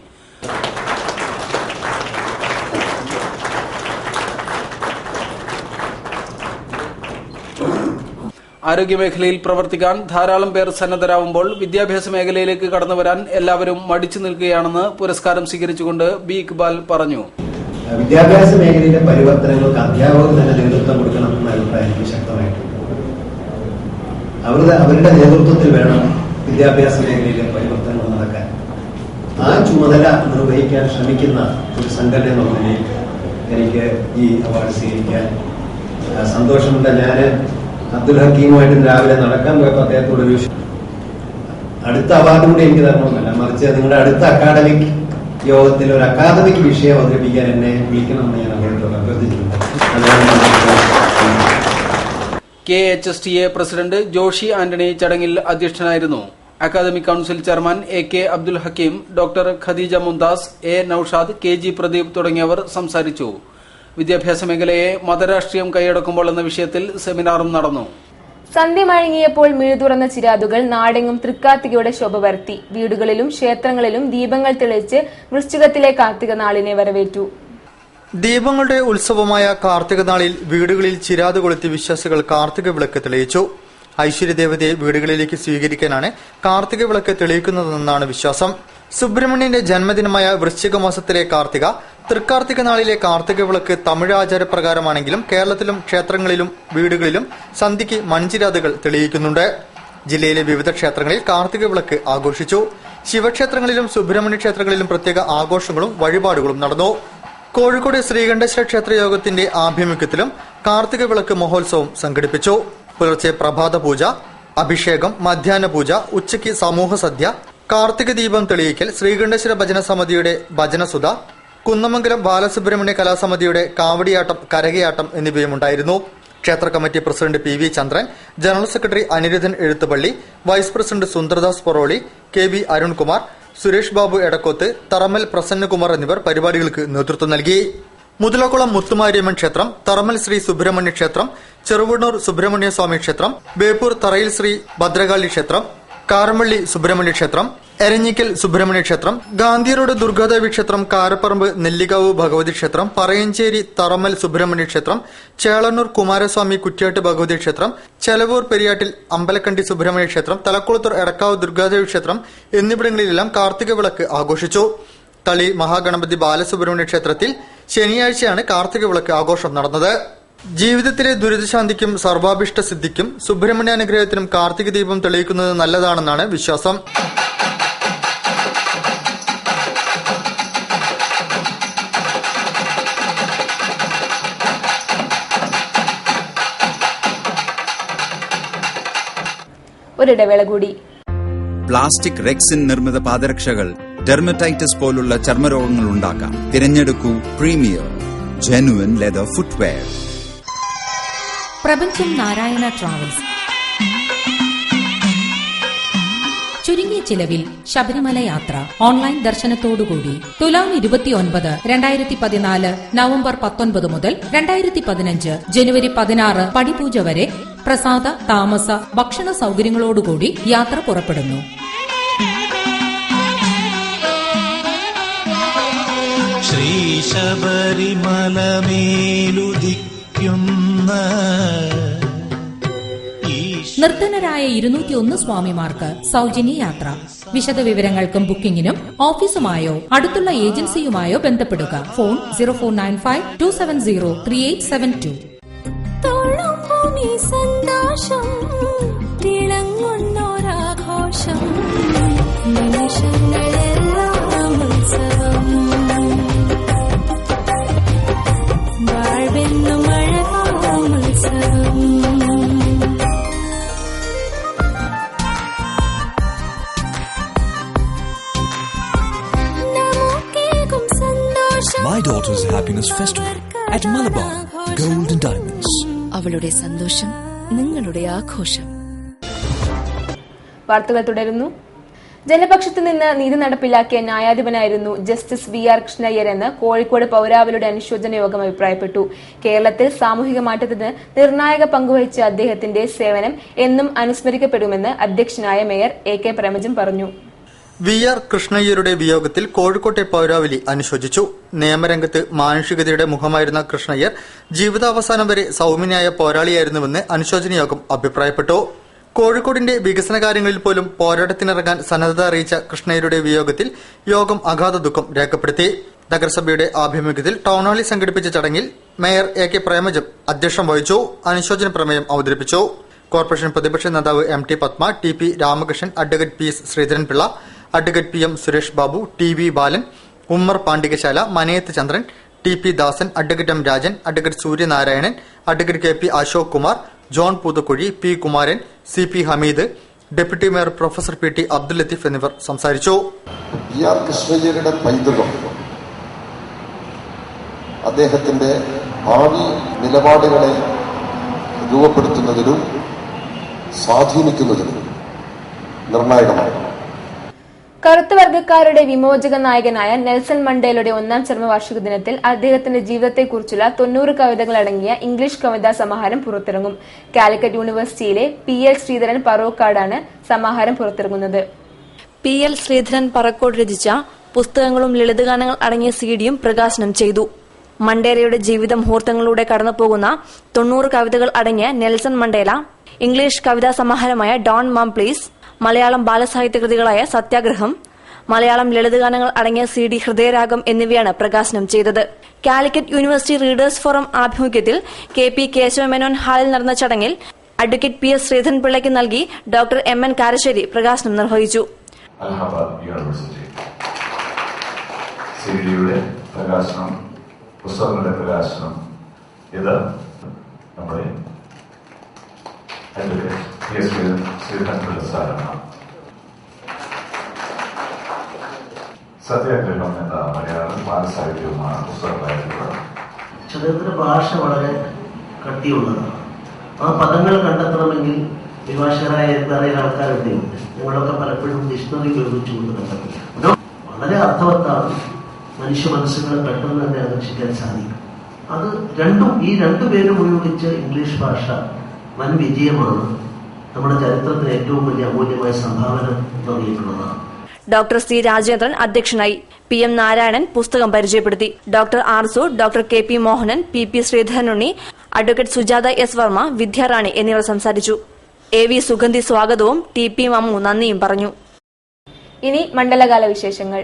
ആരോഗ്യമേഖലയിൽ പ്രവർത്തിക്കാൻ ധാരാളം പേർ സന്നദ്ധരാകുമ്പോൾ വിദ്യാഭ്യാസ മേഖലയിലേക്ക് കടന്നുവരാൻ എല്ലാവരും മടിച്ചു നിൽക്കുകയാണെന്ന് പുരസ്കാരം സ്വീകരിച്ചുകൊണ്ട് B ഇഖ്ബാൽ പറഞ്ഞു. വിദ്യാഭ്യാസ മേഖലയിലെ പരിവർത്തനങ്ങൾക്ക് അധ്യാപകർ തന്നെ നേതൃത്വം കൊടുക്കണം എന്ന അഭിപ്രായം എനിക്ക് ശക്തമായിട്ടുണ്ട്. അവരുടെ നേതൃത്വത്തിൽ വേണം വിദ്യാഭ്യാസ മേഖലയിലെ പരിവർത്തനങ്ങൾ നടക്കാൻ. ആ ചുമതല നിർവഹിക്കാൻ ശ്രമിക്കുന്ന ഒരു സംഘടന എന്ന നിലയിൽ എനിക്ക് ഈ അവാർഡ് സ്വീകരിക്കാൻ സന്തോഷമുണ്ട്. ഞാൻ അബ്ദുൽ ഹക്കീമുമായിട്ട് രാവിലെ നടക്കാൻ പോയപ്പോൾ അദ്ദേഹത്തോടൊരു അടുത്ത അവാർഡ് കൂടി എനിക്ക് തരണമെന്നല്ല, മറിച്ച് നിങ്ങളുടെ അടുത്ത അക്കാഡമിക് യോഗത്തിൽ ഒരു അക്കാദമിക് വിഷയം അവതരിപ്പിക്കാൻ എന്നെ വിളിക്കണമെന്ന് ഞാൻ അദ്ദേഹത്തോട് അഭ്യർത്ഥിച്ചിട്ടുണ്ട്. KHSTA പ്രസിഡന്റ് ജോഷി ആന്റണി ചടങ്ങിൽ അധ്യക്ഷനായിരുന്നു. Academic council chairman AK Abdul Hakeem, doctor Khadeeja Mumtaz, A Noushad, KG Pradeep തുടങ്ങിയവർ സംസാരിച്ചു. വിദ്യാഭ്യാസ മേഖലയെ മതരാഷ്ട്രീയം കൈയടക്കുമ്പോൾ എന്ന വിഷയത്തിൽ സെമിനാറും നടന്നു. സന്ധ്യ മഴങ്ങിയപ്പോൾ മിഴുതുറന്ന ചിരാതുകൾ നാടെങ്ങും തൃക്കാർത്തികയുടെ ശോഭ വരുത്തി. വീടുകളിലും ക്ഷേത്രങ്ങളിലും ദീപങ്ങൾ തെളിയിച്ച് വൃശ്ചികത്തിലെ കാർത്തിക നാളിനെ വരവേറ്റു. ദീപങ്ങളുടെ ഉത്സവമായ കാർത്തിക നാളിൽ വീടുകളിൽ ചിരാത് കൊളുത്തി വിശ്വാസികൾ കാർത്തിക വിളക്ക് തെളിയിച്ചു. ഐശ്വര്യദേവതയെ വീടുകളിലേക്ക് സ്വീകരിക്കാനാണ് കാർത്തിക വിളക്ക് തെളിയിക്കുന്നതെന്നാണ് വിശ്വാസം. സുബ്രഹ്മണ്യന്റെ ജന്മദിനമായ വൃശ്ചിക മാസത്തിലെ കാർത്തിക, തൃക്കാർത്തിക നാളിലെ കാർത്തിക വിളക്ക് തമിഴ് ആചാരപ്രകാരമാണെങ്കിലും കേരളത്തിലും ക്ഷേത്രങ്ങളിലും വീടുകളിലും സന്ധ്യയ്ക്ക് മൺചിരാതുകൾ തെളിയിക്കുന്നുണ്ട്. ജില്ലയിലെ വിവിധ ക്ഷേത്രങ്ങളിൽ കാർത്തിക വിളക്ക് ആഘോഷിച്ചു. ശിവക്ഷേത്രങ്ങളിലും സുബ്രഹ്മണ്യ ക്ഷേത്രങ്ങളിലും പ്രത്യേക ആഘോഷങ്ങളും വഴിപാടുകളും നടന്നു. കോഴിക്കോട് ശ്രീകണ്ഠേശ്വര ക്ഷേത്ര യോഗത്തിന്റെ ആഭിമുഖ്യത്തിലും കാർത്തിക വിളക്ക് മഹോത്സവം സംഘടിപ്പിച്ചു. പുലർച്ചെ പ്രഭാത പൂജ, അഭിഷേകം, മധ്യാഹ്ന പൂജ, ഉച്ചയ്ക്ക് സമൂഹ സദ്യ, കാർത്തിക ദീപം തെളിയിക്കൽ, ശ്രീകണ്ഠേശ്വര ഭജന സമിതിയുടെ ഭജനസുധ, കുന്നമംഗലം ബാലസുബ്രഹ്മണ്യ കലാസമിതിയുടെ കാവടിയാട്ടം, കരകയാട്ടം എന്നിവയുമുണ്ടായിരുന്നു. ക്ഷേത്ര committee president PV Chandran, general secretary Aniruddhan Ezhuthupalli, vice president Sundardas Porolli, KB Arunkumar, Suresh Babu Edakkoth, Tharamal Prasannakumar എന്നിവർ പരിപാടികൾക്ക് നേതൃത്വം നൽകി. മുതലക്കുളം മുത്തുമാരിയമ്മൻ ക്ഷേത്രം, തറമൽ ശ്രീ സുബ്രഹ്മണ്യ ക്ഷേത്രം, ചെറുവണ്ണൂർ സുബ്രഹ്മണ്യ സ്വാമി ക്ഷേത്രം, ബേപ്പൂർ തറയിൽ ശ്രീ ഭദ്രകാളി ക്ഷേത്രം, കാരമള്ളി സുബ്രഹ്മണ്യ ക്ഷേത്രം, എരഞ്ഞിക്കൽ സുബ്രഹ്മണ്യ ക്ഷേത്രം, ഗാന്ധി റോഡ് ദുർഗാദേവി ക്ഷേത്രം, കാരപ്പറമ്പ് നെല്ലിക്കാവ് ഭഗവതി ക്ഷേത്രം, പറയഞ്ചേരി തറമൽ സുബ്രഹ്മണ്യ ക്ഷേത്രം, ചേളന്നൂർ കുമാരസ്വാമി കുറ്റ്യാട്ട് ഭഗവതി ക്ഷേത്രം, ചെലവൂർ പെരിയാട്ടിൽ അമ്പലക്കണ്ടി സുബ്രഹ്മണ്യ ക്ഷേത്രം, തലക്കുളത്തൂർ എടക്കാവ് ദുർഗാദേവി ക്ഷേത്രം എന്നിവിടങ്ങളിലെല്ലാം കാർത്തിക വിളക്ക് ആഘോഷിച്ചു. തളി മഹാഗണപതി ബാലസുബ്രഹ്മണ്യ ക്ഷേത്രത്തിൽ ശനിയാഴ്ചയാണ് കാർത്തിക വിളക്ക് ആഘോഷം നടന്നത്. ജീവിതത്തിലെ ദുരിതശാന്തിക്കും സർവാഭിഷ്ട സിദ്ധിക്കും സുബ്രഹ്മണ്യാനുഗ്രഹത്തിനും കാർത്തിക ദീപം തെളിയിക്കുന്നത് നല്ലതാണെന്നാണ് വിശ്വാസം. ഒരിടവേള കൂടി. പ്ലാസ്റ്റിക് റെക്സിൻ നിർമ്മിത പാദരക്ഷകൾ ഡെർമറ്റൈറ്റിസ് പോലുള്ള ചർമ്മരോഗങ്ങൾ ഉണ്ടാക്കാം. തിരഞ്ഞെടുക്കൂ പ്രീമിയർ ജെനുവിൻ ലെതർ ഫുട്വെയർ. പ്രപഞ്ചം നാരായണ ട്രാവൽസ്. ചുരുങ്ങിയ ചിലവിൽ ശബരിമല യാത്ര ഓൺലൈൻ ദർശനത്തോടുകൂടി തുലാം 29, 2014 നവംബർ 19 മുതൽ 2015 ജനുവരി 16 പടിപൂജ വരെ പ്രസാദ, താമസ, ഭക്ഷണ സൗകര്യങ്ങളോടുകൂടി യാത്ര പുറപ്പെടുന്നു. ശ്രീ ശബരിമലമേലുദിക്ക നിർധനരായ 201 സ്വാമിമാർക്ക് സൗജന്യ യാത്ര. വിശദവിവരങ്ങൾക്കും ബുക്കിംഗിനും ഓഫീസുമായോ അടുത്തുള്ള ഏജൻസിയുമായോ ബന്ധപ്പെടുക. ഫോൺ 0495-270-3872. സന്തോഷം തിളങ്ങുന്നോരാഘോഷം നിമിഷങ്ങളെല്ലാം ഉത്സവം വാഴ്വെന്നും അഴകാം ഉത്സവം. My daughter's happiness festival at Malabar Gold and Diamonds. അവളുടെ സന്തോഷം നിങ്ങളുടെ ആഘോഷം. വാർത്തകൾ തുടരുന്നു. ജനപക്ഷത്തു നിന്ന് നീതി നടപ്പിലാക്കിയ ന്യായാധിപനായിരുന്നു ജസ്റ്റിസ് VR കൃഷ്ണയ്യരെന്ന് കോഴിക്കോട് പൌരാവലിയുടെ അനുശോചന യോഗം അഭിപ്രായപ്പെട്ടു. കേരളത്തിൽ സാമൂഹിക മാറ്റത്തിന് നിർണായക പങ്കുവഹിച്ച അദ്ദേഹത്തിന്റെ സേവനം എന്നും അനുസ്മരിക്കപ്പെടുമെന്ന് അധ്യക്ഷനായ മേയർ AK പ്രേമജൻ പറഞ്ഞു. VR കൃഷ്ണയ്യരുടെ വിയോഗത്തിൽ കോഴിക്കോട്ടെ പൌരാവലി അനുശോചിച്ചു. നിയമരംഗത്ത് മാനുഷികതയുടെ മുഖമായിരുന്ന കൃഷ്ണയ്യർ ജീവിതാവസാനം വരെ സൗമ്യനായ പോരാളിയായിരുന്നുവെന്ന് അനുശോചന യോഗം അഭിപ്രായപ്പെട്ടു. കോഴിക്കോടിന്റെ വികസന കാര്യങ്ങളിൽ പോലും പോരാട്ടത്തിനിറങ്ങാൻ സന്നദ്ധത അറിയിച്ച കൃഷ്ണയ്യരുടെ വിയോഗത്തിൽ യോഗം അഗാധ ദുഃഖം രേഖപ്പെടുത്തി. നഗരസഭയുടെ ആഭിമുഖ്യത്തിൽ ടൌൺ ഹാളിൽ സംഘടിപ്പിച്ച ചടങ്ങിൽ മേയർ AK പ്രേമജം അധ്യക്ഷം വഹിച്ചു. അനുശോചന പ്രമേയം അവതരിപ്പിച്ചു. കോർപ്പറേഷൻ പ്രതിപക്ഷ നേതാവ് MT Padma, TP Ramakrishnan, advocate PS Sreedharanpillai, advocate PM Suresh Babu, TV Balan, Ummer Pandikasala, Manayath Chandran, TP Dasan, advocate M Rajan, advocate Suryanarayanan, advocate KP Ashok Kumar, John Poothakuzhi, P Kumaran, CP Hameed, deputy mayor professor PT Abdul Latheef എന്നിവർ സംസാരിച്ചു. VR കൃഷ്ണയ്യരുടെ പൈതൃകം അദ്ദേഹത്തിന്റെ ഭാവി നിലപാടുകളെ രൂപപ്പെടുത്തുന്നതിലും സ്വാധീനിക്കുന്നതിലും നിർണായകമാണ്. കറുത്ത വർഗ്ഗക്കാരുടെ വിമോചക നായകനായ നെൽസൺ മണ്ടേലയുടെ 1ാം ചരമവാർഷിക ദിനത്തിൽ അദ്ദേഹത്തിന്റെ ജീവിതത്തെക്കുറിച്ചുള്ള 90 കവിതകൾ അടങ്ങിയ ഇംഗ്ലീഷ് കവിതാ സമാഹാരം പുറത്തിറങ്ങും. കാലിക്കറ്റ് യൂണിവേഴ്സിറ്റിയിലെ PL ശ്രീധരൻ പറവൂക്കാടാണ് സമാഹാരം പുറത്തിറങ്ങുന്നത്. PL ശ്രീധരൻ പറക്കോട് രചിച്ച പുസ്തകങ്ങളും ലളിതഗാനങ്ങൾ അടങ്ങിയ CD-യും പ്രകാശനം ചെയ്തു. മണ്ടേലയുടെ ജീവിത മുഹൂർത്തങ്ങളിലൂടെ കടന്നുപോകുന്ന 90 കവിതകൾ അടങ്ങിയ നെൽസൺ മണ്ടേല, ഇംഗ്ലീഷ് കവിതാ സമാഹാരമായ ഡോൺ മം പ്ലീസ്, മലയാളം ബാലസാഹിത്യ കൃതികളായ സത്യാഗ്രഹം, മലയാളം ലളിതഗാനങ്ങൾ അടങ്ങിയ CD ഹൃദയരാഗം എന്നിവയാണ് പ്രകാശനം ചെയ്തത്. കാലിക്കറ്റ് യൂണിവേഴ്സിറ്റി റീഡേഴ്സ് ഫോറം ആഭിമുഖ്യത്തിൽ KP കേശവമേനോൻ ഹാളിൽ നടന്ന ചടങ്ങിൽ അഡ്വക്കേറ്റ് PS ശ്രീധരൻപിള്ളയ്ക്ക് നൽകി ഡോക്ടർ MN കാരശ്ശേരി പ്രകാശനം നിർവഹിച്ചു. പുസ്തകങ്ങളുടെ പ്രകാശനം ഇത് നമ്മുടെ ശ്രീധരൻപിള്ള സാറാണ്. സത്യാഗ്രഹം എന്ന മലയാളം ബാലസാഹിത്യവുമാണ് പുസ്തകമായിട്ടുള്ളത്. അദ്ദേഹത്തിന്റെ ഭാഷ വളരെ കട്ടിയുള്ളതാണ്. ആ പദങ്ങൾ കണ്ടെത്തണമെങ്കിൽ വിഭാഷകരായ വേറെ ആൾക്കാരുണ്ട്. ഞങ്ങളൊക്കെ പലപ്പോഴും ഡിക്ഷണറി ഉപയോഗിച്ചുകൊണ്ട് കണ്ടെത്തും. വളരെ അർത്ഥവത്താണ്. മനുഷ്യ മനസ്സുകളെ പെട്ടെന്ന് തന്നെ ആകർഷിക്കാൻ സാധിക്കും. അത് ഈ രണ്ടുപേരും ഉപയോഗിച്ച് ഇംഗ്ലീഷ് ഭാഷ വൻ വിജയമാണ്. നമ്മുടെ ചരിത്രത്തിന് ഏറ്റവും വലിയ അമൂല്യമായ സംഭാവന നൽകിയിട്ടുള്ളതാണ്. ഡോക്ടർ C രാജേന്ദ്രൻ അധ്യക്ഷനായി. PM നാരായണൻ പുസ്തകം പരിചയപ്പെടുത്തി. Doctor Arsu, doctor KP Mohanan, PP Sreedharanunni, advocate Sujatha S Varma, Vidyarani എന്നിവർ സംസാരിച്ചു. AV സുഗന്ധി സ്വാഗതവും TP മമ്മു നന്ദിയും പറഞ്ഞു. ഇനി മണ്ഡലകാല വിശേഷങ്ങൾ.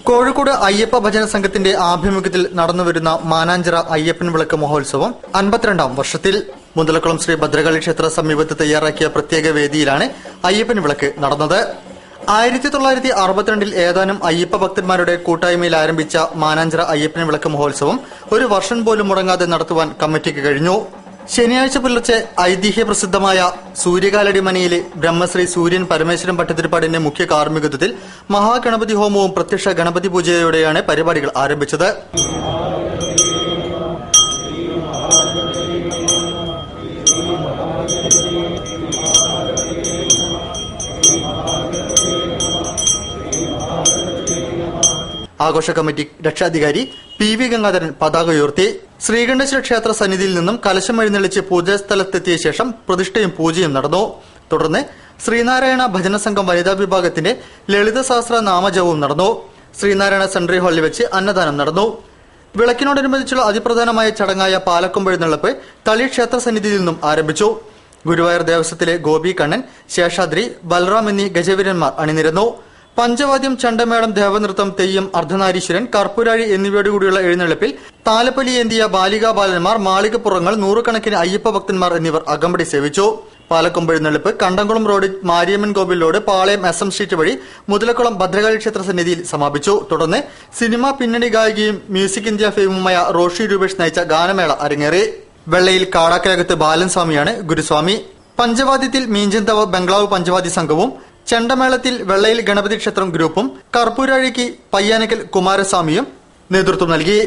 കോഴിക്കോട് അയ്യപ്പ ഭജന സംഘത്തിന്റെ ആഭിമുഖ്യത്തിൽ നടന്നുവരുന്ന മാനാഞ്ചിറ അയ്യപ്പൻ വിളക്ക് മഹോത്സവം 52ാം വർഷത്തിൽ മുതലക്കുളം ശ്രീ ഭദ്രകാളി ക്ഷേത്ര സമീപത്ത് തയ്യാറാക്കിയ പ്രത്യേക വേദിയിലാണ് അയ്യപ്പൻ വിളക്ക് നടന്നത്. 1962 ഏതാനും അയ്യപ്പ ഭക്തന്മാരുടെ കൂട്ടായ്മയിൽ ആരംഭിച്ച മാനാഞ്ചിറ അയ്യപ്പൻ വിളക്ക് മഹോത്സവം ഒരു വർഷം പോലും മുടങ്ങാതെ നടത്തുവാൻ കമ്മിറ്റിക്ക് കഴിഞ്ഞു. ശനിയാഴ്ച പുലർച്ചെ ഐതിഹ്യ പ്രസിദ്ധമായ സൂര്യകാലടി മനയിലെ ബ്രഹ്മശ്രീ സൂര്യൻ പരമേശ്വരൻ ഭട്ടതിരിപ്പാടിന്റെ മുഖ്യ കാർമ്മികത്വത്തിൽ മഹാഗണപതി ഹോമവും പ്രത്യക്ഷ ഗണപതി പൂജയോടെയാണ് പരിപാടികൾ ആരംഭിച്ചത്. ആഘോഷ കമ്മിറ്റി രക്ഷാധികാരി PV ഗംഗാധരൻ പതാക ഉയർത്തി. ശ്രീകണ്ഠേശ്വര ക്ഷേത്ര സന്നിധിയിൽ നിന്നും കലശം എഴുന്നള്ളിച്ച് പൂജാസ്ഥലത്തെത്തിയ ശേഷം പ്രതിഷ്ഠയും പൂജയും നടന്നു. തുടർന്ന് ശ്രീനാരായണ ഭജന സംഘം വനിതാ വിഭാഗത്തിന്റെ ലളിതശാസ്ത്ര നാമജപവും നടന്നു. ശ്രീനാരായണ സെൻട്രി ഹാളിൽ വെച്ച് അന്നദാനം നടന്നു. വിളക്കിനോടനുബന്ധിച്ചുള്ള അതിപ്രധാനമായ ചടങ്ങായ പാലക്കൊമ്പെഴുന്നള്ളപ്പ് തളി ക്ഷേത്ര സന്നിധിയിൽ നിന്നും ആരംഭിച്ചു. ഗുരുവായൂർ ദേവസ്വത്തിലെ ഗോപി കണ്ണൻ, ശേഷാദ്രി, ബൽറാം എന്നീ ഗജവീരന്മാർ അണിനിരന്നു. പഞ്ചവാദ്യം, ചണ്ടമേളം, ദേവനൃത്തം, തെയ്യം, അർദ്ധനാരീശ്വരൻ, കർപ്പൂരാഴി എന്നിവയോടുകൂടിയുള്ള എഴുന്നള്ളിപ്പിൽ താലപ്പൊലി ഏന്തിയ ബാലികാ ബാലന്മാർ, മാളികപ്പുറങ്ങൾ, നൂറുകണക്കിന് അയ്യപ്പ ഭക്തന്മാർ എന്നിവർ അകമ്പടി സേവിച്ചു. പാലക്കൊമ്പെഴുന്നള്ളിപ്പ് കണ്ടംകുളം റോഡ് മാരിയമ്മൻ കോവിൽ റോഡ് പാളയം SM സ്ട്രീറ്റ് വഴി മുതലക്കുളം ഭദ്രകാളി ക്ഷേത്ര സന്നിധിയിൽ സമാപിച്ചു. തുടർന്ന് സിനിമ പിന്നണി ഗായികയും മ്യൂസിക് ഇന്ത്യ ഫെയിമുമായ റോഷി രൂപേഷ് നയിച്ച ഗാനമേള അരങ്ങേറി. വെള്ളയിൽ കാടാക്കരകത്ത് ബാലൻസ്വാമിയാണ് ഗുരുസ്വാമി. പഞ്ചവാദ്യത്തിൽ മീഞ്ചന്തവ ബംഗ്ലാവ് പഞ്ചവാദ്യ സംഘവും, ചെണ്ടമേളത്തിൽ വെള്ളയിൽ ഗണപതി ക്ഷേത്രം ഗ്രൂപ്പും, കർപ്പൂരാഴിക്ക് പയ്യാനക്കൽ കുമാരസ്വാമിയും നേതൃത്വം നൽകി.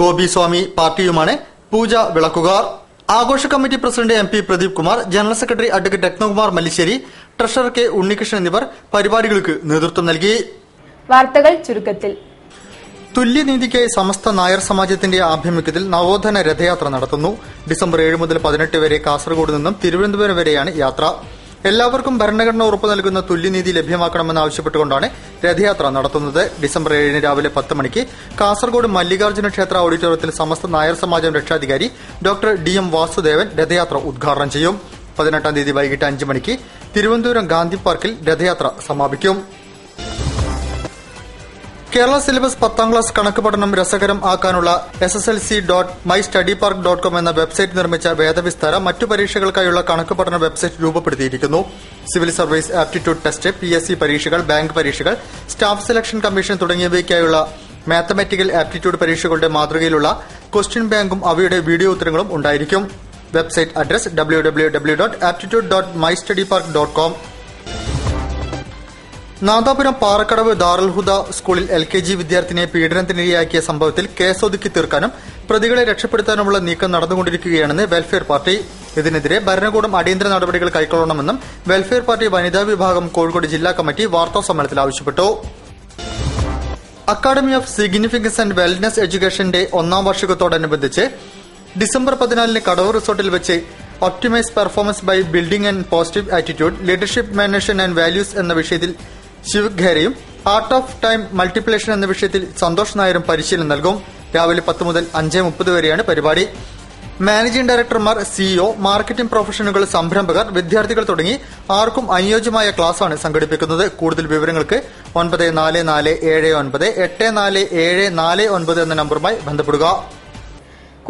ഗോപിസ്വാമി പാർട്ടിയുമാണ് പൂജ വിളക്കുകാർ. ആഘോഷ committee president MP Pradeep Kumar, general secretary advocate Ratnakumar Mallissery, treasurer K Unnikrishnan എന്നിവർ പരിപാടികൾക്ക് നേതൃത്വം നൽകി. വാർത്തകൾ ചുരുക്കത്തിൽ. തുല്യനീതിക്കായി സമസ്ത നായർ സമാജത്തിന്റെ ആഭിമുഖ്യത്തിൽ നവോത്ഥാന രഥയാത്ര നടത്തുന്നു. ഡിസംബർ 7 മുതൽ 18 വരെ കാസർഗോഡ് നിന്നും തിരുവനന്തപുരം വരെയാണ് യാത്ര. എല്ലാവർക്കും ഭരണഘടന ഉറപ്പു നൽകുന്ന തുല്യനീതി ലഭ്യമാക്കണമെന്നാവശ്യപ്പെട്ടുകൊണ്ടാണ് രഥയാത്ര നടത്തുന്നത്. ഡിസംബർ 7 രാവിലെ 10 മണിക്ക് കാസർഗോഡ് മല്ലികാർജ്ജുന ക്ഷേത്ര ഓഡിറ്റോറിയത്തിൽ സമസ്ത നായർ സമാജം രക്ഷാധികാരി ഡോക്ടർ DM വാസുദേവൻ രഥയാത്ര ഉദ്ഘാടനം ചെയ്യും. 18 തീയതി വൈകിട്ട് 5 മണിക്ക് തിരുവനന്തപുരം ഗാന്ധി പാർക്കിൽ രഥയാത്ര സമാപിക്കും. കേരള സിലബസ് 10ാം ക്ലാസ് കണക്ക് പഠനം രസകരം ആക്കാനുള്ള SSLC.mystudypark.com എന്ന വെബ്സൈറ്റ് നിർമ്മിച്ച വേദവിസ്താര മറ്റു പരീക്ഷകൾക്കായുള്ള കണക്ക് പഠന വെബ്സൈറ്റ് രൂപപ്പെടുത്തിയിരിക്കുന്നു. Civil service aptitude test, PSC പരീക്ഷകൾ, ബാങ്ക് പരീക്ഷകൾ, സ്റ്റാഫ് സെലക്ഷൻ കമ്മീഷൻ തുടങ്ങിയവയ്ക്കായുള്ള മാത്തമാറ്റിക്കൽ ആപ്റ്റിറ്റ്യൂഡ് പരീക്ഷകളുടെ മാതൃകയിലുള്ള ക്വസ്റ്റ്യൻ ബാങ്കും അവയുടെ വീഡിയോ ഉത്തരങ്ങളും ഉണ്ടായിരിക്കും. Website address www.aptitude.mystudypark.com. Nadapuram Parakkadavu Darul Huda സ്കൂളിൽ LKG വിദ്യാർത്ഥിനിയെ പീഡനത്തിനിരയാക്കിയ സംഭവത്തിൽ കേസൊതുക്കി തീർക്കാനും പ്രതികളെ രക്ഷപ്പെടുത്താനുമുള്ള നീക്കം നടന്നുകൊണ്ടിരിക്കുകയാണെന്ന് വെൽഫെയർ പാർട്ടി. ഇതിനെതിരെ ഭരണകൂടം അടിയന്തര നടപടികൾ കൈക്കൊള്ളണമെന്നും വെൽഫെയർ പാർട്ടി വനിതാ വിഭാഗം കോഴിക്കോട് ജില്ലാ കമ്മിറ്റി വാർത്താസമ്മേളനത്തിൽ ആവശ്യപ്പെട്ടു. Academy of significance and wellness എഡ്യൂക്കേഷന്റെ 1ാം വാർഷികത്തോടനുബന്ധിച്ച് ഡിസംബർ 14 കടവൂർ റിസോർട്ടിൽ വെച്ച് optimise performance by building and positive attitude, leadership management and values എന്ന വിഷയത്തിൽ ശിവ് ഖേരയും, ആർട്ട് ഓഫ് ടൈം മൾട്ടിപ്ലിക്കേഷൻ എന്ന വിഷയത്തിൽ സന്തോഷ് നായരും പരിശീലനം നൽകും. രാവിലെ 10 മുതൽ 5:30 വരെയാണ് പരിപാടി. മാനേജിംഗ് ഡയറക്ടർമാർ, CEO, മാർക്കറ്റിംഗ് പ്രൊഫഷണലുകൾ, സംരംഭകർ, വിദ്യാർത്ഥികൾ തുടങ്ങി ആർക്കും അനുയോജ്യമായ ക്ലാസാണ് സംഘടിപ്പിക്കുന്നത്. കൂടുതൽ വിവരങ്ങൾക്ക് 9449847449 എന്ന നമ്പറുമായി ബന്ധപ്പെടുക.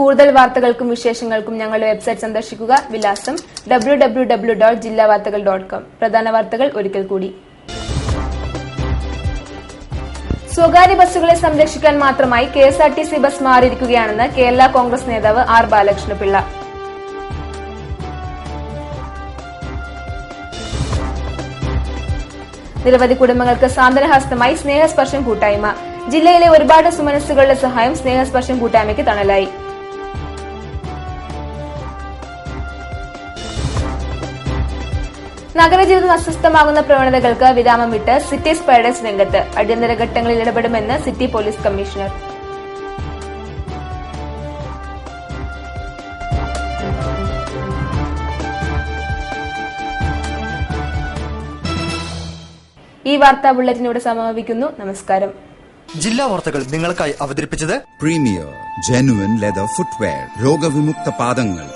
കൂടുതൽ വാർത്തകൾക്കും വിശേഷങ്ങൾക്കും ഞങ്ങളുടെ വെബ്സൈറ്റ് സന്ദർശിക്കുക. വിലാസം www.jillavartakal.com. പ്രധാന വാർത്തകൾ ഒരിക്കൽ കൂടി. സ്വകാര്യ ബസ്സുകളെ സംരക്ഷിക്കാൻ മാത്രമായി KSRTC ബസ് മാറിയിരിക്കുകയാണെന്ന് കേരള കോൺഗ്രസ് നേതാവ് R ബാലകൃഷ്ണപിള്ള. നിരവധി കുടുംബങ്ങൾക്ക് സാന്ത്വനഹസ്തമായി സ്നേഹസ്പർശം കൂട്ടായ്മ. ജില്ലയിലെ ഒരുപാട് സുമനസ്സുകളുടെ സഹായം സ്നേഹസ്പർശം കൂട്ടായ്മയ്ക്ക് തണലായി. നഗരജീവിതം അസ്വസ്ഥമാകുന്ന പ്രവണതകൾക്ക് വിരാമം വിട്ട് സിറ്റി സ്പൈഡേഴ്സ് രംഗത്ത്. അടിയന്തര ഘട്ടങ്ങളിൽ ഇടപെടുമെന്ന് സിറ്റി പോലീസ് കമ്മീഷണർ. ഈ വാർത്താ ബുള്ളറ്റിൻ ഇവിടെ സമാപിക്കുന്നു. നമസ്കാരം. ജില്ലാ വാർത്തകൾ നിങ്ങൾക്കായി അവതരിപ്പിച്ചത് പ്രീമിയർ ജെനുവിൻ ലെതർ ഫുട്വെയർ, രോഗവിമുക്ത പാദങ്ങൾ.